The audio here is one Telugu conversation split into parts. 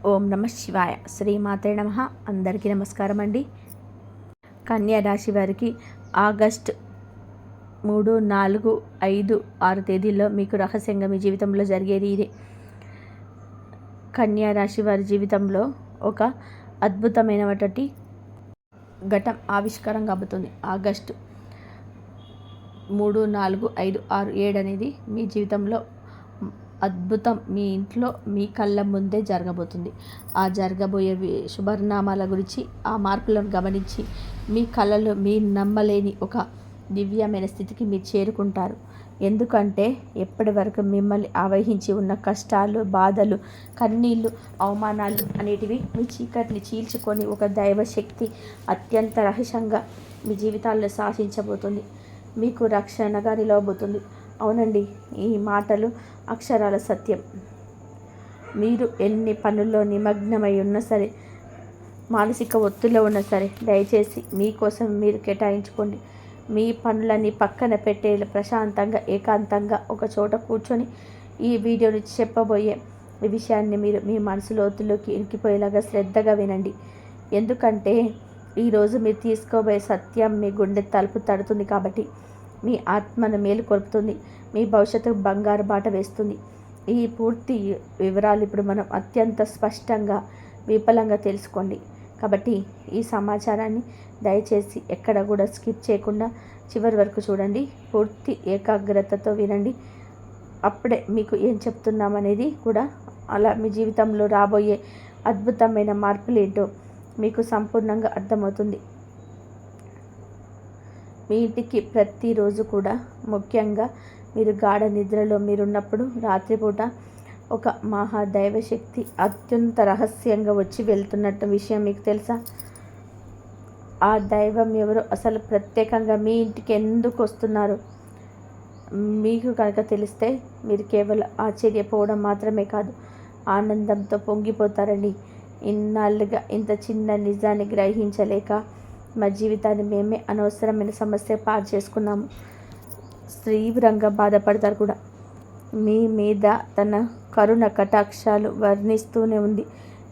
ఓం నమ శివాయ. శ్రీమాతే నమః. అందరికీ నమస్కారం అండి. కన్యా రాశి వారికి ఆగస్ట్ 3, 4, 5, 6 తేదీల్లో మీకు రహస్యంగా మీ జీవితంలో జరిగేది ఇదే. కన్యా రాశి వారి జీవితంలో ఒక అద్భుతమైనటువంటి ఘటం ఆవిష్కారం కాబోతుంది. ఆగస్టు 3, 4, 5, 6, 7 అనేది మీ జీవితంలో అద్భుతం మీ ఇంట్లో మీ కళ్ళ ముందే జరగబోతుంది. ఆ జరగబోయే శుభర్నామాల గురించి, ఆ మార్పులను గమనించి మీ కళలో మీరు నమ్మలేని ఒక దివ్యమైన స్థితికి మీరు చేరుకుంటారు. ఎందుకంటే ఎప్పటి వరకు మిమ్మల్ని ఆవహించి ఉన్న కష్టాలు, బాధలు, కన్నీళ్ళు, అవమానాలు అనేటివి మీ చీకటిని చీల్చుకొని ఒక దైవశక్తి అత్యంత రహస్యంగా మీ జీవితాల్లో శాసించబోతుంది. మీకు రక్షణగా నిలవబోతుంది. అవునండి, ఈ మాటలు అక్షరాల సత్యం. మీరు ఎన్ని పనుల్లో నిమగ్నమై ఉన్నా సరే, మానసిక ఒత్తిడిలో ఉన్నా సరే, దయచేసి మీకోసం మీరు కేటాయించుకోండి. మీ పనులన్నీ పక్కన పెట్టే ప్రశాంతంగా, ఏకాంతంగా ఒక చోట కూర్చొని ఈ వీడియోని చెప్పబోయే ఈ విషయాన్ని మీరు మీ మనసు లోతుల్లోకి ఇరికిపోయేలాగా శ్రద్ధగా వినండి. ఎందుకంటే ఈరోజు మీరు తీసుకోబోయే సత్యం మీ గుండె తలుపు తడుతుంది కాబట్టి మీ ఆత్మను మేలుకొల్పుతుంది, మీ భవిష్యత్తుకు బంగారు బాట వేస్తుంది. ఈ పూర్తి వివరాలు ఇప్పుడు మనం అత్యంత స్పష్టంగా విఫలంగా తెలుసుకోండి. కాబట్టి ఈ సమాచారాన్ని దయచేసి ఎక్కడ కూడా స్కిప్ చేయకుండా చివరి వరకు చూడండి. పూర్తి ఏకాగ్రతతో వినండి. అప్పుడే మీకు ఏం చెప్తున్నామనేది కూడా, అలా మీ జీవితంలో రాబోయే అద్భుతమైన మార్పులు ఏంటో మీకు సంపూర్ణంగా అర్థమవుతుంది. మీ ఇంటికి ప్రతిరోజు కూడా, ముఖ్యంగా మీరు గాఢ నిద్రలో మీరున్నప్పుడు రాత్రిపూట ఒక మహాదైవశక్తి అత్యంత రహస్యంగా వచ్చి వెళ్తున్నట్టు విషయం మీకు తెలుసా? ఆ దైవం ఎవరు, అసలు ప్రత్యేకంగా మీ ఇంటికి ఎందుకు వస్తున్నారు మీకు కనుక తెలిస్తే మీరు కేవలం ఆశ్చర్యపోవడం మాత్రమే కాదు, ఆనందంతో పొంగిపోతారండి. ఇన్నాళ్ళుగా ఇంత చిన్న నిజాన్ని గ్రహించలేక మా జీవితాన్ని మేమే అనవసరమైన సమస్య పాడు చేసుకున్నాము. తీవ్రంగా బాధపడతారు కూడా. మీ మీద తన కరుణ కటాక్షాలు వర్ణిస్తూనే ఉంది,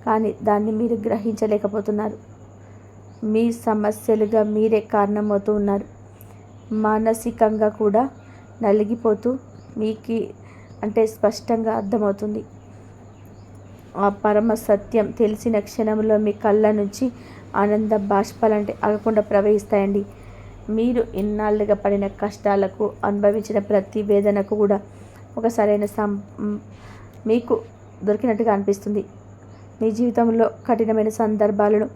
కానీ దాన్ని మీరు గ్రహించలేకపోతున్నారు. మీ సమస్యలుగా మీరే కారణమవుతూ ఉన్నారు. మానసికంగా కూడా నలిగిపోతూ మీకు అంటే స్పష్టంగా అర్థమవుతుంది. ఆ పరమ సత్యం తెలిసిన క్షణంలో మీ కళ్ళ నుంచి ఆనంద బాష్పాలంటే ఆగకుండా ప్రవహిస్తాయండి. మీరు ఇన్నాళ్ళుగా పడిన కష్టాలకు, అనుభవించిన ప్రతి వేదనకు కూడా ఒక సరైన మీకు దొరికినట్టుగా అనిపిస్తుంది. మీ జీవితంలో కఠినమైన సందర్భాలను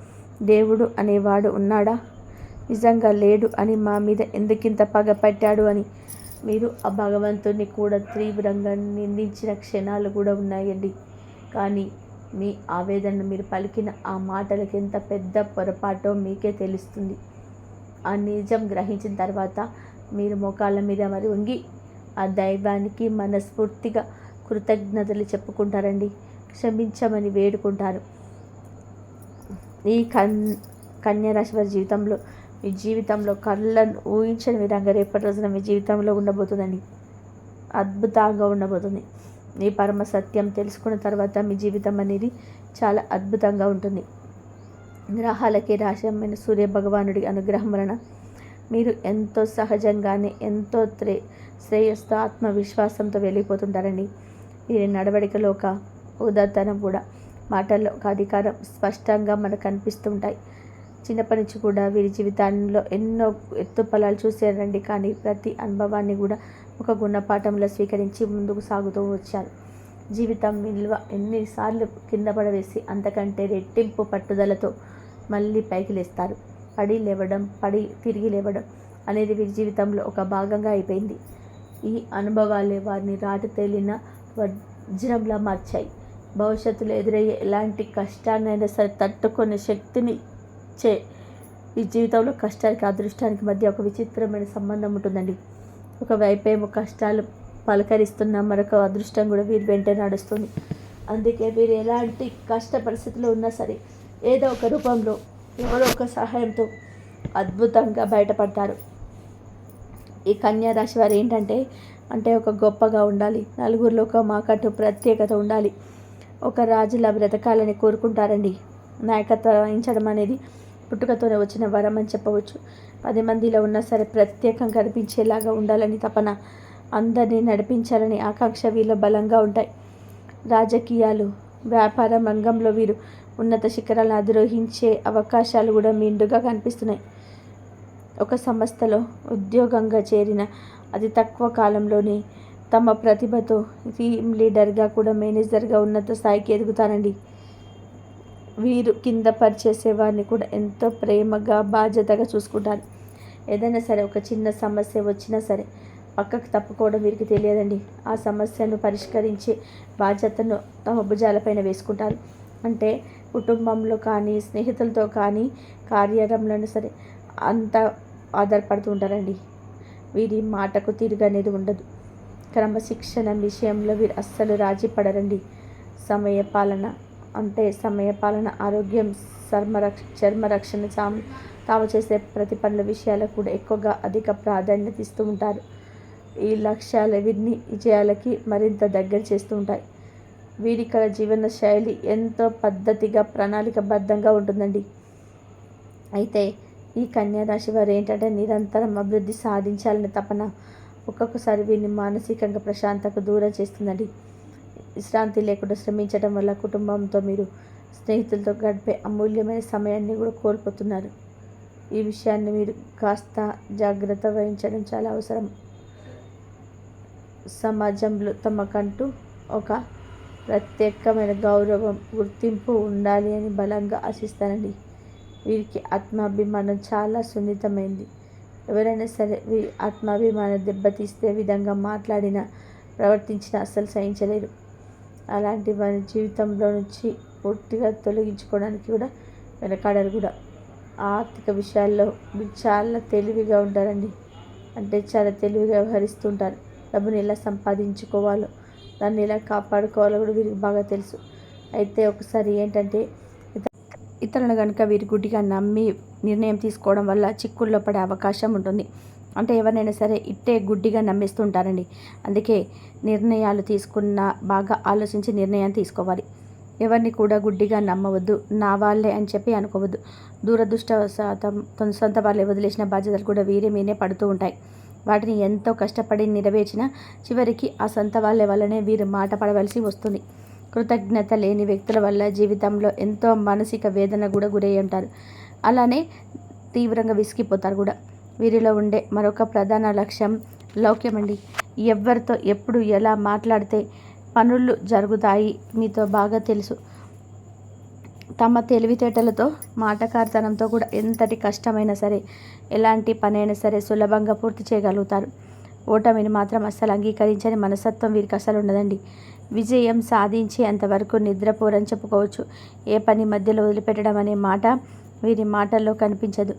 దేవుడు అనేవాడు ఉన్నాడా, నిజంగా లేడు అని, మా మీద ఎందుకింత పగ పట్టాడు అని మీరు ఆ భగవంతుడిని కూడా తీవ్రంగా నిందించిన క్షణాలు కూడా ఉన్నాయండి. కానీ మీ ఆవేదనను మీరు పలికిన ఆ మాటలకు ఎంత పెద్ద పొరపాటో మీకే తెలుస్తుంది. ఆ నిజం గ్రహించిన తర్వాత మీరు మోకాళ్ళ మీద మరి వంగి ఆ దైవానికి మనస్ఫూర్తిగా కృతజ్ఞతలు చెప్పుకుంటారండి. క్షమించమని వేడుకుంటారు. ఈ కన్యా రాశి వారి జీవితంలో, మీ జీవితంలో కళ్ళను ఊహించని విధంగా రేపటి రోజున మీ జీవితంలో ఉండబోతుందండి. అద్భుతంగా ఉండబోతుంది. ఈ పరమ సత్యం తెలుసుకున్న తర్వాత మీ జీవితం అనేది చాలా అద్భుతంగా ఉంటుంది. గ్రహాలకి రాశమైన సూర్య భగవానుడి అనుగ్రహం వలన మీరు ఎంతో సహజంగానే ఎంతో శ్రేయస్తో ఆత్మవిశ్వాసంతో వెళ్ళిపోతుంటారండి. వీరి నడవడికలో ఒక ఉదాత్తనం కూడా, మాటల్లో ఒక అధికారం స్పష్టంగా మనకు కనిపిస్తుంటాయి. చిన్నప్పటి నుంచి కూడా వీరి జీవితాల్లో ఎన్నో ఎత్తుపల్లాలు చూసారండి. కానీ ప్రతి అనుభవాన్ని కూడా ఒక గుణపాఠంలో స్వీకరించి ముందుకు సాగుతూ వచ్చారు. జీవితం విలువ ఎన్నిసార్లు కింద పడవేసి అంతకంటే రెట్టింపు పట్టుదలతో మళ్ళీ పైకి లేస్తారు. పడి తిరిగి లేవడం అనేది వీరి జీవితంలో ఒక భాగంగా అయిపోయింది. ఈ అనుభవాలే వారిని రాటు తేలిన వజ్రంలా మార్చాయి. భవిష్యత్తులో ఎదురయ్యే ఎలాంటి కష్టాన్నైనా సరే తట్టుకునే శక్తిని ఈ జీవితంలో కష్టానికి, అదృష్టానికి మధ్య ఒక విచిత్రమైన సంబంధం ఉంటుందండి. ఒకవైపేమో కష్టాలు పలకరిస్తున్న మరొక అదృష్టం కూడా వీరి వెంట నడుస్తుంది. అందుకే వీరు ఎలాంటి కష్ట పరిస్థితుల్లో ఉన్నా సరే ఏదో ఒక రూపంలో ఎవరో ఒక సహాయంతో అద్భుతంగా బయటపడతారు. ఈ కన్యా రాశి వారు ఏంటంటే ఒక గొప్పగా ఉండాలి, నలుగురిలో ఒక మాకట్టు ప్రత్యేకత ఉండాలి, ఒక రాజులా బ్రతకాలని కోరుకుంటారండి. నాయకత్వం వహించడం అనేది పుట్టుకతోనే వచ్చిన వరం అని చెప్పవచ్చు. 10 మందిలో ఉన్నా సరే ప్రత్యేకంగా కనిపించేలాగా ఉండాలని తపన, అందరినీ నడిపించాలని ఆకాంక్ష వీరిలో బలంగా ఉంటాయి. రాజకీయాలు, వ్యాపార రంగంలో వీరు ఉన్నత శిఖరాలను అధిరోహించే అవకాశాలు కూడా మెండుగా కనిపిస్తున్నాయి. ఒక సంస్థలో ఉద్యోగంగా చేరిన అతి తక్కువ కాలంలోనే తమ ప్రతిభతో టీమ్ లీడర్గా కూడా మేనేజర్గా ఉన్నత స్థాయికి ఎదుగుతారండి. వీరు కింద పనిచేసే వారిని కూడా ఎంతో ప్రేమగా బాధ్యతగా చూసుకుంటారు. ఏదైనా సరే ఒక చిన్న సమస్య వచ్చినా సరే పక్కకు తప్పుకోవడం వీరికి తెలియదండి. ఆ సమస్యను పరిష్కరించే బాధ్యతను తమ భుజాలపైన వేసుకుంటారు. అంటే కుటుంబంలో కానీ స్నేహితులతో కానీ కార్యాలయంలో సరే అంత ఆధారపడుతూ ఉంటారండి. వీరి మాటకు తిరుగు అనేది ఉండదు. క్రమశిక్షణ విషయంలో వీరు అస్సలు రాజీ పడరండి. సమయపాలన, ఆరోగ్యం, చర్మరక్షణ, తాము చేసే ప్రతి పనుల విషయాలకు కూడా ఎక్కువగా అధిక ప్రాధాన్యత ఇస్తూ ఉంటారు. ఈ లక్ష్యాలు వీరిని విజయాలకి మరింత దగ్గర చేస్తూ ఉంటాయి. వీరికల జీవన శైలి ఎంతో పద్ధతిగా, ప్రణాళికబద్ధంగా ఉంటుందండి. అయితే ఈ కన్యా రాశి వారు ఏంటంటే నిరంతరం అభివృద్ధి సాధించాలనే తపన ఒక్కొక్కసారి వీరిని మానసికంగా ప్రశాంతకు దూరం చేస్తుందండి. విశ్రాంతి లేకుండా శ్రమించడం వల్ల కుటుంబంతో, మీరు స్నేహితులతో గడిపే అమూల్యమైన సమయాన్ని కూడా కోల్పోతున్నారు. ఈ విషయాన్ని మీరు కాస్త జాగ్రత్త వహించడం చాలా అవసరం. సమాజంలో తమకంటూ ఒక ప్రత్యేకమైన గౌరవం, గుర్తింపు ఉండాలి అని బలంగా ఆశిస్తారండి. వీరికి ఆత్మాభిమానం చాలా సున్నితమైంది. ఎవరైనా సరే వీరి ఆత్మాభిమానం దెబ్బతీస్తే విధంగా మాట్లాడినా, ప్రవర్తించినా అస్సలు సహించలేరు. అలాంటి వారి జీవితంలో నుంచి పూర్తిగా తొలగించుకోవడానికి కూడా వెనకాడరు కూడా. ఆర్థిక విషయాల్లో వీరు చాలా తెలివిగా ఉంటారండి. అంటే చాలా తెలివిగా వ్యవహరిస్తుంటారు. డబ్బుని ఎలా సంపాదించుకోవాలో, దాన్ని ఎలా కాపాడుకోవాలో కూడా వీరికి బాగా తెలుసు. అయితే ఒకసారి ఏంటంటే ఇతరులను కనుక వీరి గుడ్డిగా నమ్మి నిర్ణయం తీసుకోవడం వల్ల చిక్కుల్లో పడే అవకాశం ఉంటుంది. అంటే ఎవరినైనా సరే ఇట్టే గుడ్డిగా నమ్మేస్తూ ఉంటారండి. అందుకే నిర్ణయాలు తీసుకున్న బాగా ఆలోచించి నిర్ణయం తీసుకోవాలి. ఎవరిని కూడా గుడ్డిగా నమ్మవద్దు. నా వాళ్ళే అని చెప్పి అనుకోవద్దు. దురదృష్టవశాతం సొంత వాళ్ళే వదిలేసిన బాధ్యతలు కూడా వీరే మీనే పడుతూ ఉంటాయి. వాటిని ఎంతో కష్టపడి నెరవేర్చిన చివరికి ఆ సొంత వాళ్ళ వల్లనే వీరు మాట పడవలసి వస్తుంది. కృతజ్ఞత లేని వ్యక్తుల వల్ల జీవితంలో ఎంతో మానసిక వేదన కూడా గురై ఉంటారు. అలానే తీవ్రంగా విసిగిపోతారు కూడా. వీరిలో ఉండే మరొక ప్రధాన లక్ష్యం లౌక్యం అండి. ఎవరితో ఎప్పుడు ఎలా మాట్లాడితే పనులు జరుగుతాయి మీతో బాగా తెలుసు. తమ తెలివితేటలతో, మాటకారితనంతో కూడా ఎంతటి కష్టమైనా సరే, ఎలాంటి పనైనా సరే సులభంగా పూర్తి చేయగలుగుతారు. ఓటమిని మాత్రం అస్సలు అంగీకరించని మనస్తత్వం వీరికి అస్సలు ఉండదండి. విజయం సాధించే అంతవరకు నిద్రపోరని చెప్పుకోవచ్చు. ఏ పని మధ్యలో వదిలిపెట్టడం అనే మాట వీరి మాటల్లో కనిపించదు.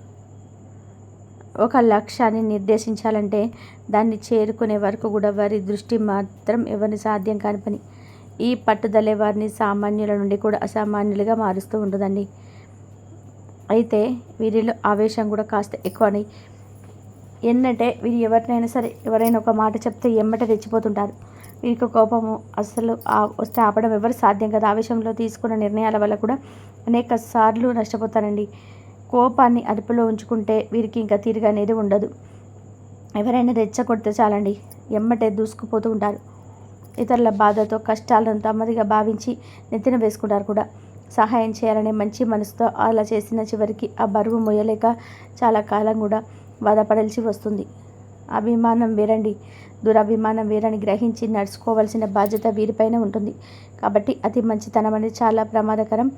ఒక లక్ష్యాన్ని నిర్దేశించాలంటే దాన్ని చేరుకునే వరకు కూడా వారి దృష్టి మాత్రం ఎవరిని సాధ్యం కాని పని. ఈ పట్టుదలే వారిని సామాన్యుల నుండి కూడా అసామాన్యులుగా మారుస్తూ ఉంటుందండి. అయితే వీరిలో ఆవేశం కూడా కాస్త ఎక్కువని. ఏంటంటే వీరు ఎవరైనా ఒక మాట చెప్తే ఎమ్మట రెచ్చిపోతుంటారు. వీరికి కోపము అస్సలు వస్తే ఆపడం ఎవరు సాధ్యం కదా. ఆవేశంలో తీసుకున్న నిర్ణయాల వల్ల కూడా అనేక సార్లు నష్టపోతారండి. కోపాన్ని అదుపులో ఉంచుకుంటే వీరికి ఇంకా తీరుగా అనేది ఉండదు. ఎవరైనా రెచ్చగొడితే చాలండి ఎమ్మటే దూసుకుపోతూ ఉంటారు. ఇతరుల బాధతో, కష్టాలను తమదిగా భావించి నెత్తిన వేసుకుంటారు కూడా. సహాయం చేయాలనే మంచి మనసుతో అలా చేసిన చివరికి ఆ బరువు మోయలేక చాలా కాలం కూడా బాధపడాల్సి వస్తుంది. అభిమానం వేరండి, దురభిమానం వేరని గ్రహించి నడుచుకోవాల్సిన బాధ్యత వీరిపైన ఉంటుంది. కాబట్టి అతి మంచితనం అనేది చాలా ప్రమాదకరం.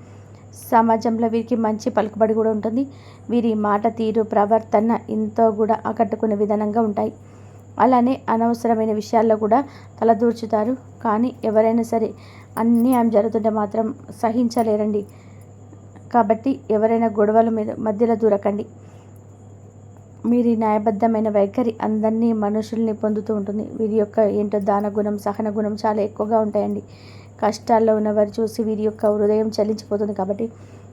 సమాజంలో వీరికి మంచి పలుకుబడి కూడా ఉంటుంది. వీరి మాట తీరు, ప్రవర్తన ఎంతో కూడా ఆకట్టుకునే విధానంగా ఉంటాయి. అలానే అనవసరమైన విషయాల్లో కూడా తలదూర్చుతారు. కానీ ఎవరైనా సరే అన్యాయం జరుగుతుంటే మాత్రం సహించలేరండి. కాబట్టి ఎవరైనా గొడవల మధ్యలో దూరకండి. వీరి న్యాయబద్ధమైన వైఖరి అందరినీ మనుషుల్ని పొందుతూ ఉంటుంది. వీరి యొక్క ఏంటో దాన గుణం, సహన గుణం చాలా ఎక్కువగా ఉంటాయండి. కష్టాల్లో ఉన్నవారు చూసి వీరి యొక్క హృదయం చలించిపోతుంది. కాబట్టి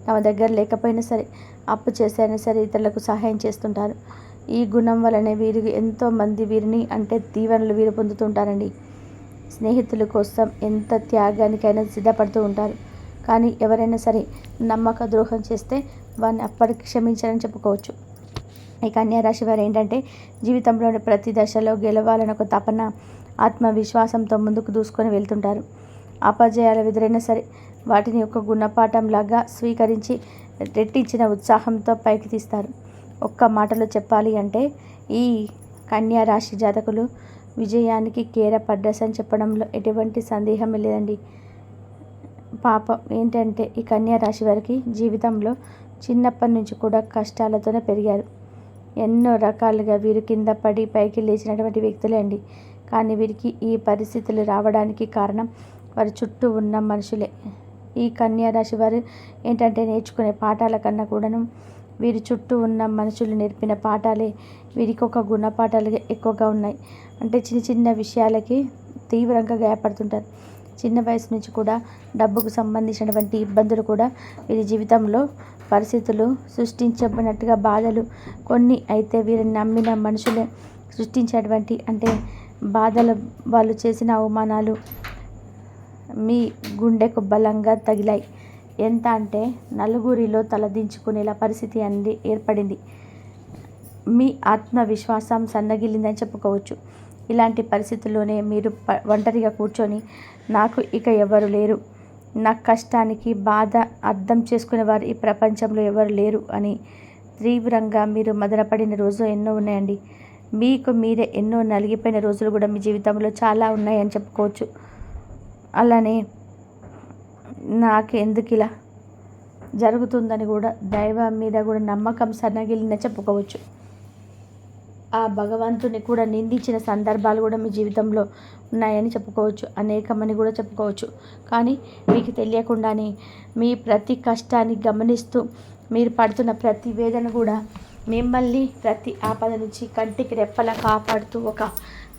తమ దగ్గర లేకపోయినా సరే, అప్పు చేసైనా సరే ఇతరులకు సహాయం చేస్తుంటారు. ఈ గుణం వలనే వీరికి ఎంతోమంది వీరిని అంటే దీవెనలు వీరు పొందుతుంటారండి. స్నేహితుల కోసం ఎంత త్యాగానికైనా సిద్ధపడుతూ ఉంటారు. కానీ ఎవరైనా సరే నమ్మక ద్రోహం చేస్తే వారిని అప్పటికి క్షమించాలని చెప్పుకోవచ్చు. ఈ కన్యా రాశి వారు ఏంటంటే జీవితంలోని ప్రతి దశలో గెలవాలని ఒక తపన, ఆత్మవిశ్వాసంతో ముందుకు దూసుకొని వెళ్తుంటారు. అపజయాలు ఎదురైనా సరే వాటిని ఒక గుణపాఠంలాగా స్వీకరించి రెట్టించిన ఉత్సాహంతో పైకి తీస్తారు. ఒక్క మాటలో చెప్పాలి అంటే ఈ కన్యా రాశి జాతకులు విజయానికి కేరపడ్డసని చెప్పడంలో ఎటువంటి సందేహం లేదండి. పాపం ఏంటంటే ఈ కన్యా రాశి వారికి జీవితంలో చిన్నప్పటి నుంచి కూడా కష్టాలతోనే పెరిగారు. ఎన్నో రకాలుగా వీరు కింద పడి పైకి లేచినటువంటి వ్యక్తులే అండి. కానీ వీరికి ఈ పరిస్థితులు రావడానికి కారణం వారి చుట్టూ ఉన్న మనుషులే. ఈ కన్యా రాశి వారు ఏంటంటే నేర్చుకునే పాఠాల కన్నా కూడాను వీరి చుట్టూ ఉన్న మనుషులు నేర్పిన పాఠాలే వీరికి ఒక గుణపాఠాలుగా ఎక్కువగా ఉన్నాయి. అంటే చిన్న చిన్న విషయాలకి తీవ్రంగా గాయపడుతుంటారు. చిన్న వయసు నుంచి కూడా డబ్బుకు సంబంధించినటువంటి ఇబ్బందులు కూడా వీరి జీవితంలో పరిస్థితులు సృష్టించబడినట్టుగా బాధలు కొన్ని అయితే వీరిని నమ్మిన మనుషులే సృష్టించేటువంటి అంటే బాధలు, వాళ్ళు చేసిన అవమానాలు మీ గుండెకు బలంగా తగిలాయి. ఎంత అంటే నలుగురిలో తలదించుకునేలా పరిస్థితి అనేది ఏర్పడింది. మీ ఆత్మవిశ్వాసం సన్నగిల్లిందని చెప్పుకోవచ్చు. ఇలాంటి పరిస్థితుల్లోనే మీరు ఒంటరిగా కూర్చొని నాకు ఇక ఎవరు లేరు, నా కష్టానికి బాధ అర్థం చేసుకునేవారు ఈ ప్రపంచంలో ఎవరు లేరు అని తీవ్రంగా మీరు మదనపడిన రోజులు ఎన్నో ఉన్నాయండి. మీకు మీరే ఎన్నో నలిగిపోయిన రోజులు కూడా మీ జీవితంలో చాలా ఉన్నాయని చెప్పుకోవచ్చు. అలానే నాకు ఎందుకు ఇలా జరుగుతుందని కూడా దైవం మీద కూడా నమ్మకం సన్నగిలిందని చెప్పుకోవచ్చు. ఆ భగవంతుని కూడా నిందించిన సందర్భాలు కూడా మీ జీవితంలో ఉన్నాయని చెప్పుకోవచ్చు. అనేకమని కూడా చెప్పుకోవచ్చు. కానీ మీకు తెలియకుండానే మీ ప్రతి కష్టాన్ని గమనిస్తూ మీరు పడుతున్న ప్రతి వేదన కూడా మిమ్మల్ని ప్రతి ఆపద నుంచి కంటికి రెప్పలా కాపాడుతూ ఒక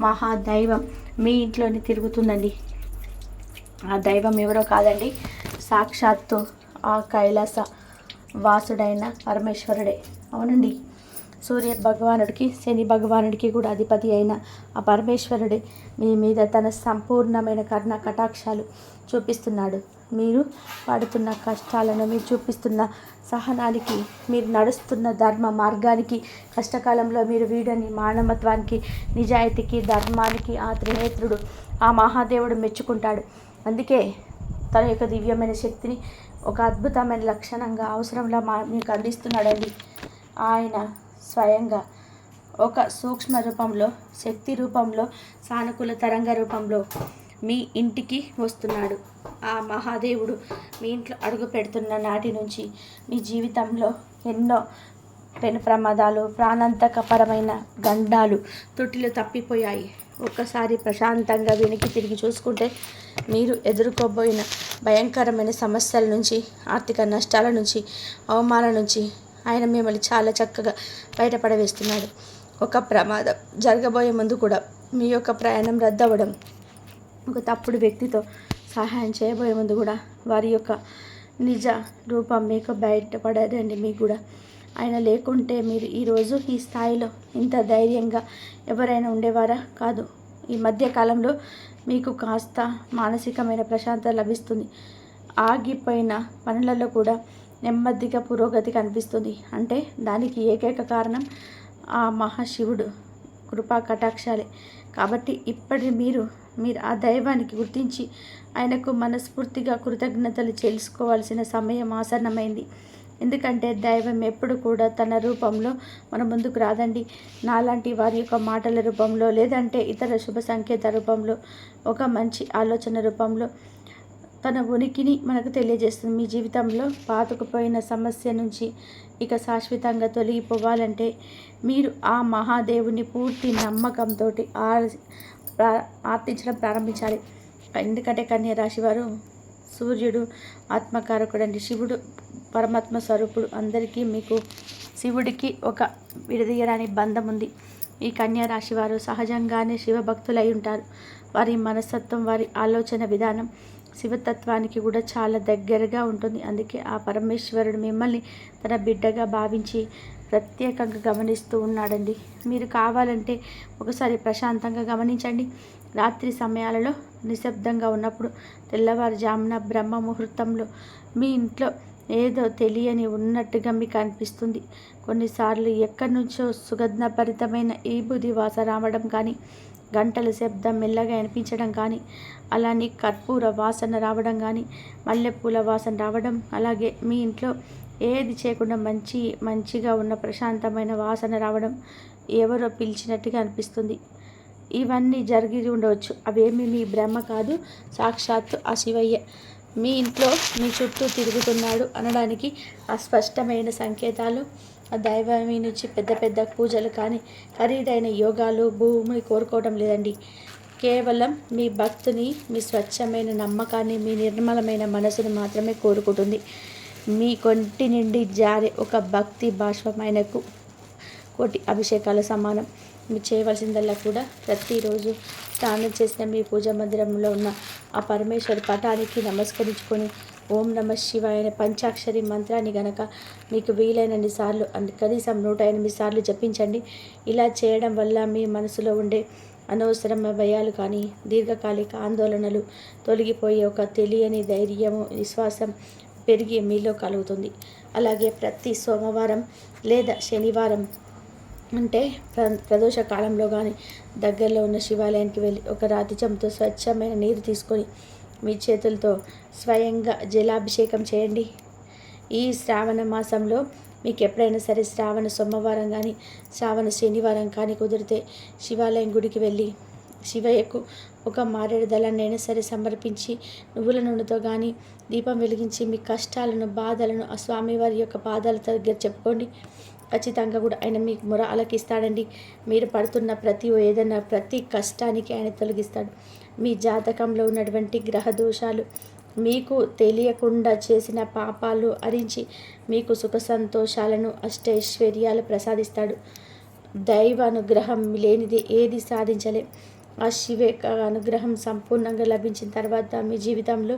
మహాదైవం మీ ఇంట్లోనే తిరుగుతుందండి. ఆ దైవం ఎవరో కాదండి, సాక్షాత్తు ఆ కైలాస వాసుడైన పరమేశ్వరుడే. అవునండి, సూర్య భగవానుడికి శని భగవానుడికి కూడా అధిపతి అయిన ఆ పరమేశ్వరుడే మీ మీద తన సంపూర్ణమైన కరుణ కటాక్షాలు చూపిస్తున్నాడు. మీరు పడుతున్న కష్టాలను, మీరు చూపిస్తున్న సహనానికి, మీరు నడుస్తున్న ధర్మ మార్గానికి, కష్టకాలంలో మీరు వీడని మానవత్వానికి, నిజాయితీకి, ధర్మానికి ఆ త్రినేత్రుడు, ఆ మహాదేవుడు మెచ్చుకుంటాడు. అందుకే తన యొక్క దివ్యమైన శక్తిని ఒక అద్భుతమైన లక్షణంగా అవసరంలో మీకు అందిస్తున్నాడండి. ఆయన స్వయంగా ఒక సూక్ష్మ రూపంలో, శక్తి రూపంలో, సానుకూల తరంగ రూపంలో మీ ఇంటికి వస్తున్నాడు. ఆ మహాదేవుడు మీ ఇంట్లో అడుగు పెడుతున్న నాటి నుంచి మీ జీవితంలో ఎన్నో పెను ప్రమాదాలు, ప్రాణాంతకపరమైన గండాలు, తుటిలు తప్పిపోయాయి. ఒక్కసారి ప్రశాంతంగా వెనక్కి తిరిగి చూసుకుంటే మీరు ఎదుర్కోబోయిన భయంకరమైన సమస్యల నుంచి, ఆర్థిక నష్టాల నుంచి, అవమానాల నుంచి ఆయన మిమ్మల్ని చాలా చక్కగా బయటపడవేస్తున్నాడు. ఒక ప్రమాదం జరగబోయే ముందు కూడా మీ యొక్క ప్రయాణం రద్దవడం, ఒక తప్పుడు వ్యక్తితో సహాయం చేయబోయే ముందు కూడా వారి యొక్క నిజ రూపం మీకు బయటపడదండి. మీకు కూడా ఆయన లేకుంటే మీరు ఈరోజు ఈ స్థాయిలో ఇంత ధైర్యంగా ఎవరైనా ఉండేవారా కాదు. ఈ మధ్యకాలంలో మీకు కాస్త మానసికమైన ప్రశాంతత లభిస్తుంది. ఆగిపోయిన పనులలో కూడా నెమ్మదిగా పురోగతి కనిపిస్తుంది. అంటే దానికి ఏకైక కారణం ఆ మహాశివుడు కృపా కటాక్షాలే. కాబట్టి ఇప్పటి మీరు ఆ దైవానికి గుర్తించి ఆయనకు మనస్ఫూర్తిగా కృతజ్ఞతలు చెల్లించుకోవాల్సిన సమయం ఆసన్నమైంది. ఎందుకంటే దైవం ఎప్పుడు కూడా తన రూపంలో మన ముందుకు రాదండి. నాలాంటి వారి యొక్క మాటల రూపంలో, లేదంటే ఇతర శుభ సంకేత రూపంలో, ఒక మంచి ఆలోచన రూపంలో తన ఉనికిని మనకు తెలియజేస్తుంది. మీ జీవితంలో పాతుకుపోయిన సమస్య నుంచి ఇక శాశ్వతంగా తొలగిపోవాలంటే మీరు ఆ మహాదేవుని పూర్తి నమ్మకంతో ఆర్తించడం ప్రారంభించాలి. ఎందుకంటే కన్యా రాశి వారు సూర్యుడు ఆత్మకారకుడు అండి. శివుడు పరమాత్మ స్వరూపుడు. అందరికీ మీకు శివుడికి ఒక విడదీయరాని బంధం ఉంది. ఈ కన్యా రాశి వారు సహజంగానే శివభక్తులై ఉంటారు. వారి మనస్తత్వం, వారి ఆలోచన విధానం శివతత్వానికి కూడా చాలా దగ్గరగా ఉంటుంది. అందుకే ఆ పరమేశ్వరుడు మిమ్మల్ని తన బిడ్డగా భావించి ప్రత్యేకంగా గమనిస్తూ ఉన్నాడండి. మీరు కావాలంటే ఒకసారి ప్రశాంతంగా గమనించండి. రాత్రి సమయాలలో నిశ్శబ్దంగా ఉన్నప్పుడు, తెల్లవారుజామున బ్రహ్మ ముహూర్తంలో మీ ఇంట్లో ఏదో తెలియని ఉన్నట్టుగా మీకు అనిపిస్తుంది. కొన్నిసార్లు ఎక్కడి నుంచో సుగంధభరితమైన ఈ బుధి వాసన రావడం కానీ, గంటల శబ్దం మెల్లగా అనిపించడం కానీ, అలానే కర్పూర వాసన రావడం కానీ, మల్లెపూల వాసన రావడం, అలాగే మీ ఇంట్లో ఏది చేయకుండా మంచిగా ఉన్న ప్రశాంతమైన వాసన రావడం, ఎవరో పిలిచినట్టుగా అనిపిస్తుంది. ఇవన్నీ జరిగి ఉండవచ్చు. అవేమి మీ భ్రమ కాదు, సాక్షాత్తు ఆ శివయ్య మీ ఇంట్లో మీ చుట్టూ తిరుగుతున్నాడు అనడానికి అస్పష్టమైన సంకేతాలు. ఆ దైవం మీ నుంచి పెద్ద పెద్ద పూజలు కానీ, ఖరీదైన యోగాలు, భూమిని కోరుకోవడం లేదండి. కేవలం మీ భక్తిని, మీ స్వచ్ఛమైన నమ్మకాన్ని, మీ నిర్మలమైన మనసును మాత్రమే కోరుకుంటుంది. మీ కొంటి నుండి జారే ఒక భక్తి బాష్పమైనకు కోటి అభిషేకాల సమానం. మీరు చేయవలసిందల్లా కూడా ప్రతిరోజు స్నానం చేసిన మీ పూజా మందిరంలో ఉన్న ఆ పరమేశ్వరి పటానికి నమస్కరించుకొని ఓం నమ శివాయ అనే పంచాక్షరి మంత్రాన్ని గనక మీకు వీలైనన్ని సార్లు కనీసం 108 సార్లు జపించండి. ఇలా చేయడం వల్ల మీ మనసులో ఉండే అనవసరమైన భయాలు కానీ, దీర్ఘకాలిక ఆందోళనలు తొలగిపోయే ఒక తెలియని ధైర్యము, విశ్వాసం పెరిగి మీలో కలుగుతుంది. అలాగే ప్రతి సోమవారం లేదా శనివారం అంటే ప్రదోష కాలంలో కానీ దగ్గరలో ఉన్న శివాలయానికి వెళ్ళి ఒక రాతి చెంబుతో స్వచ్ఛమైన నీరు తీసుకొని మీ చేతులతో స్వయంగా జలాభిషేకం చేయండి. ఈ శ్రావణ మాసంలో మీకు ఎప్పుడైనా సరే శ్రావణ సోమవారం కానీ, శ్రావణ శనివారం కానీ కుదిరితే శివాలయం గుడికి వెళ్ళి శివయ్యకు ఒక మారేడు దళాన్నైనా సరే సమర్పించి నువ్వుల నూనెతో కానీ దీపం వెలిగించి మీ కష్టాలను, బాధలను ఆ స్వామివారి యొక్క పాదాల దగ్గర చెప్పుకోండి. ఖచ్చితంగా కూడా ఆయన మీకు మొర ఆలకిస్తాడండి. మీరు పడుతున్న ప్రతి కష్టానికి ఆయన తొలగిస్తాడు. మీ జాతకంలో ఉన్నటువంటి గ్రహ దోషాలు, మీకు తెలియకుండా చేసిన పాపాలు హరించి మీకు సుఖ సంతోషాలను, అష్టైశ్వర్యాలు ప్రసాదిస్తాడు. దైవ అనుగ్రహం లేనిది ఏది సాధించలే. ఆ శివ అనుగ్రహం సంపూర్ణంగా లభించిన తర్వాత మీ జీవితంలో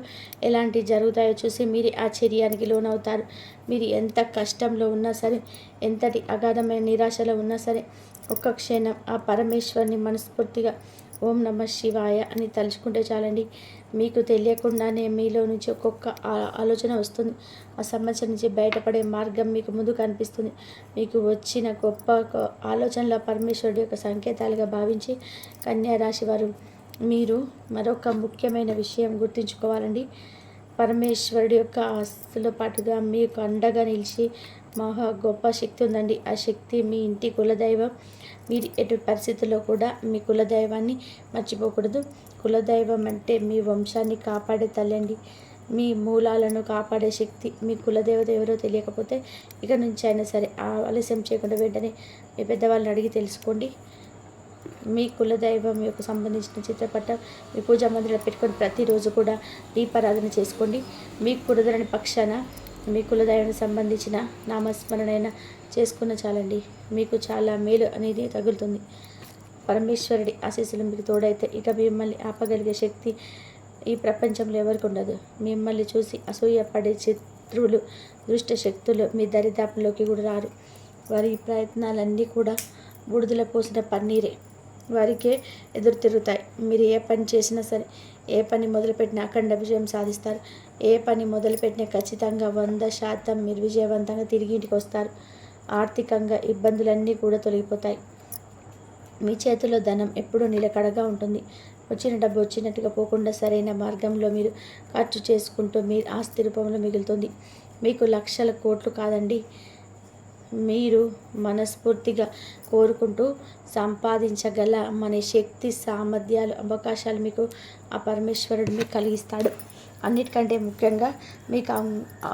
ఎలాంటి జరుగుతాయో చూసి మీరు ఆశ్చర్యానికి లోనవుతారు. మీరు ఎంత కష్టంలో ఉన్నా సరే, ఎంతటి అగాధమైన నిరాశలో ఉన్నా సరే, ఒక్క క్షణం ఆ పరమేశ్వరుని మనస్ఫూర్తిగా ఓం నమ శివాయ అని తలుచుకుంటే చాలండి. మీకు తెలియకుండానే మీలో నుంచి ఒక్కొక్క ఆలోచన వస్తుంది. ఆ సమస్య నుంచి బయటపడే మార్గం మీకు ముందు కనిపిస్తుంది. మీకు వచ్చిన గొప్ప ఆలోచనల పరమేశ్వరుడి యొక్క సంకేతాలుగా భావించి కన్యా రాశి వారు మీరు మరొక ముఖ్యమైన విషయం గుర్తుంచుకోవాలండి. పరమేశ్వరుడి యొక్క ఆస్తులతో పాటుగా మీకు అండగా నిలిచి మహా గొప్ప శక్తి ఉందండి. ఆ శక్తి మీ ఇంటి కులదైవం. మీరు ఎటు పరిస్థితుల్లో కూడా మీ కులదైవాన్ని మర్చిపోకూడదు. కులదైవం అంటే మీ వంశాన్ని కాపాడే తల్లండి. మీ మూలాలను కాపాడే శక్తి. మీ కులదేవత ఎవరో తెలియకపోతే ఇక నుంచి అయినా సరే ఆలస్యం చేయకుండా వెంటనే మీ పెద్దవాళ్ళని అడిగి తెలుసుకోండి. మీ కులదైవం యొక్క సంబంధించిన చిత్రపటం మీ పూజా మందిరంలో పెట్టుకొని ప్రతిరోజు కూడా దీపారాధన చేసుకోండి. మీకు కుదరని పక్షాన మీ కులదైవానికి సంబంధించిన నామస్మరణైనా చేసుకున్న చాలండి. మీకు చాలా మేలు అనేది తగులుతుంది. పరమేశ్వరుడి ఆశీస్సులు మీకు తోడైతే ఇక మిమ్మల్ని ఆపగలిగే శక్తి ఈ ప్రపంచంలో ఎవరికి ఉండదు. మిమ్మల్ని చూసి అసూయపడే శత్రువులు, దుష్ట శక్తులు మీ దరిదాపుల్లోకి కూడా రారు. వారి ప్రయత్నాలన్నీ కూడా బూడిదలో పోసిన పన్నీరే. వారికే ఎదురు తిరుగుతాయి. మీరు ఏ పని చేసినా సరే, ఏ పని మొదలుపెట్టినా అఖండ విజయం సాధిస్తారు. ఏ పని మొదలుపెట్టినా ఖచ్చితంగా 100% మీరు విజయవంతంగా తిరిగి ఇంటికి వస్తారు. ఆర్థికంగా ఇబ్బందులన్నీ కూడా తొలగిపోతాయి. మీ చేతిలో ధనం ఎప్పుడూ నిలకడగా ఉంటుంది. వచ్చిన డబ్బు వచ్చినట్టుగా పోకుండా సరైన మార్గంలో మీరు ఖర్చు చేసుకుంటూ మీ ఆస్తి రూపంలో మిగులుతుంది. మీకు లక్షల కోట్లు కాదండి, మీరు మనస్ఫూర్తిగా కోరుకుంటూ సంపాదించగల మన శక్తి, సామర్థ్యాలు, అవకాశాలు మీకు ఆ పరమేశ్వరుడు మీకు కలిగిస్తాడు. అన్నిటికంటే ముఖ్యంగా మీకు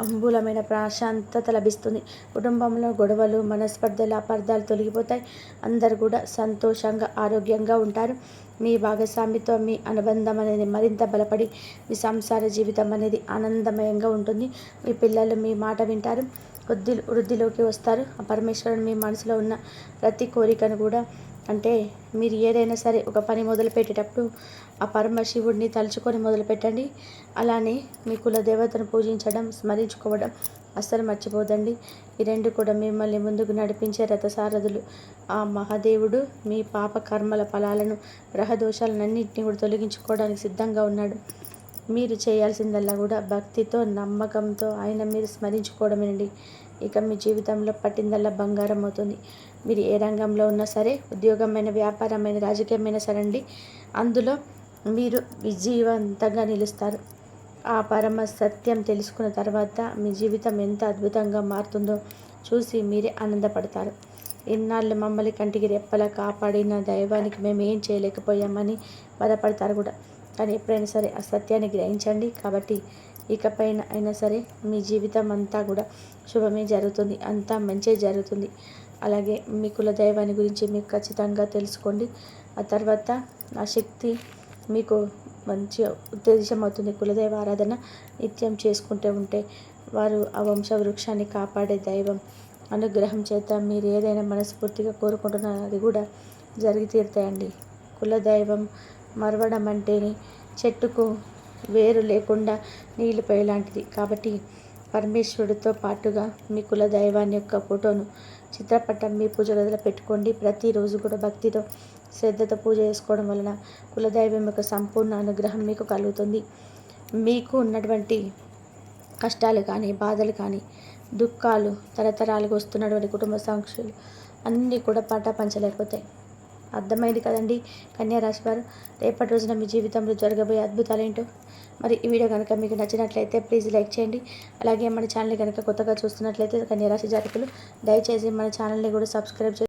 అంబులమైన ప్రశాంతత లభిస్తుంది. కుటుంబంలో గొడవలు, మనస్పర్ధలు, అపార్థాలు తొలగిపోతాయి. అందరూ కూడా సంతోషంగా, ఆరోగ్యంగా ఉంటారు. మీ భాగస్వామితో మీ అనుబంధం అనేది మరింత బలపడి మీ సంసార జీవితం అనేది ఆనందమయంగా ఉంటుంది. మీ పిల్లలు మీ మాట వింటారు, వృద్ధిలోకి వస్తారు. ఆ పరమేశ్వరుడు మీ మనసులో ఉన్న ప్రతి కోరికను కూడా అంటే మీరు ఏదైనా సరే ఒక పని మొదలుపెట్టేటప్పుడు ఆ పరమశివుడిని తలుచుకొని మొదలుపెట్టండి. అలానే మీ కుల దేవతను పూజించడం, స్మరించుకోవడం అస్సలు మర్చిపోదండి. ఈ రెండు కూడా మిమ్మల్ని ముందుకు నడిపించే రథసారథులు. ఆ మహాదేవుడు మీ పాప కర్మల ఫలాలను, గ్రహదోషాలన్నింటినీ కూడా తొలగించుకోవడానికి సిద్ధంగా ఉన్నాడు. మీరు చేయాల్సిందల్లా కూడా భక్తితో, నమ్మకంతో ఆయన మీరు స్మరించుకోవడమేనండి. ఇక మీ జీవితంలో పట్టిందల్లా బంగారం అవుతుంది. మీరు ఏ రంగంలో ఉన్నా సరే, ఉద్యోగమైన, వ్యాపారమైన, రాజకీయమైన సరే అండి, అందులో మీరు విజయవంతంగా నిలుస్తారు. ఆ పరమ సత్యం తెలుసుకున్న తర్వాత మీ జీవితం ఎంత అద్భుతంగా మారుతుందో చూసి మీరే ఆనందపడతారు. ఇన్నాళ్ళు మమ్మల్ని కంటికి రెప్పలా కాపాడిన దైవానికి మేము ఏం చేయలేకపోయామని బాధపడతారు కూడా. కానీ ఎప్పుడైనా సరే ఆ సత్యాన్ని గ్రహించండి. కాబట్టి ఇకపైన అయినా సరే మీ జీవితం అంతా కూడా శుభమే జరుగుతుంది, అంతా మంచే జరుగుతుంది. అలాగే మీ కుల దైవాన్ని గురించి మీకు ఖచ్చితంగా తెలుసుకోండి. ఆ తర్వాత ఆ శక్తి మీకు మంచి ఉత్తేజం అవుతుంది. కులదైవ ఆరాధన నిత్యం చేసుకుంటూ ఉంటే వారు ఆ వంశ వృక్షాన్ని కాపాడే దైవం అనుగ్రహం చేత మీరు ఏదైనా మనస్ఫూర్తిగా కోరుకుంటున్నారో అది కూడా జరిగి తీరుతాయండి. కులదైవం మరవడం అంటేనే చెట్టుకు వేరు లేకుండా నీళ్లు పోయేలాంటిది. కాబట్టి పరమేశ్వరుడితో పాటుగా మీ కుల దైవాన్ని యొక్క ఫోటోను, చిత్రపటం మీ పూజ గదిలో పెట్టుకోండి. ప్రతిరోజు కూడా భక్తితో, శ్రద్ధతో పూజ చేసుకోవడం వలన కులదైవం యొక్క సంపూర్ణ అనుగ్రహం మీకు కలుగుతుంది. మీకు ఉన్నటువంటి కష్టాలు కానీ, బాధలు కానీ, దుఃఖాలు, తరతరాలుగా వస్తున్నటువంటి కుటుంబ సాంక్షులు అన్నీ కూడా పటాపంచలైపోతాయి. అర్థమైంది కదండి కన్యారాశి వారు? రేపటి రోజున మీ జీవితంలో జరగబోయే అద్భుతాలు ఏంటో. మరి ఈ వీడియో కనుక మీకు నచ్చినట్లయితే ప్లీజ్ లైక్ చేయండి. అలాగే మన ఛానల్ కనుక కొత్తగా చూస్తున్నట్లయితే కన్యారాశి జాతకులు దయచేసి మన ఛానల్ని కూడా సబ్స్క్రైబ్ చేయండి.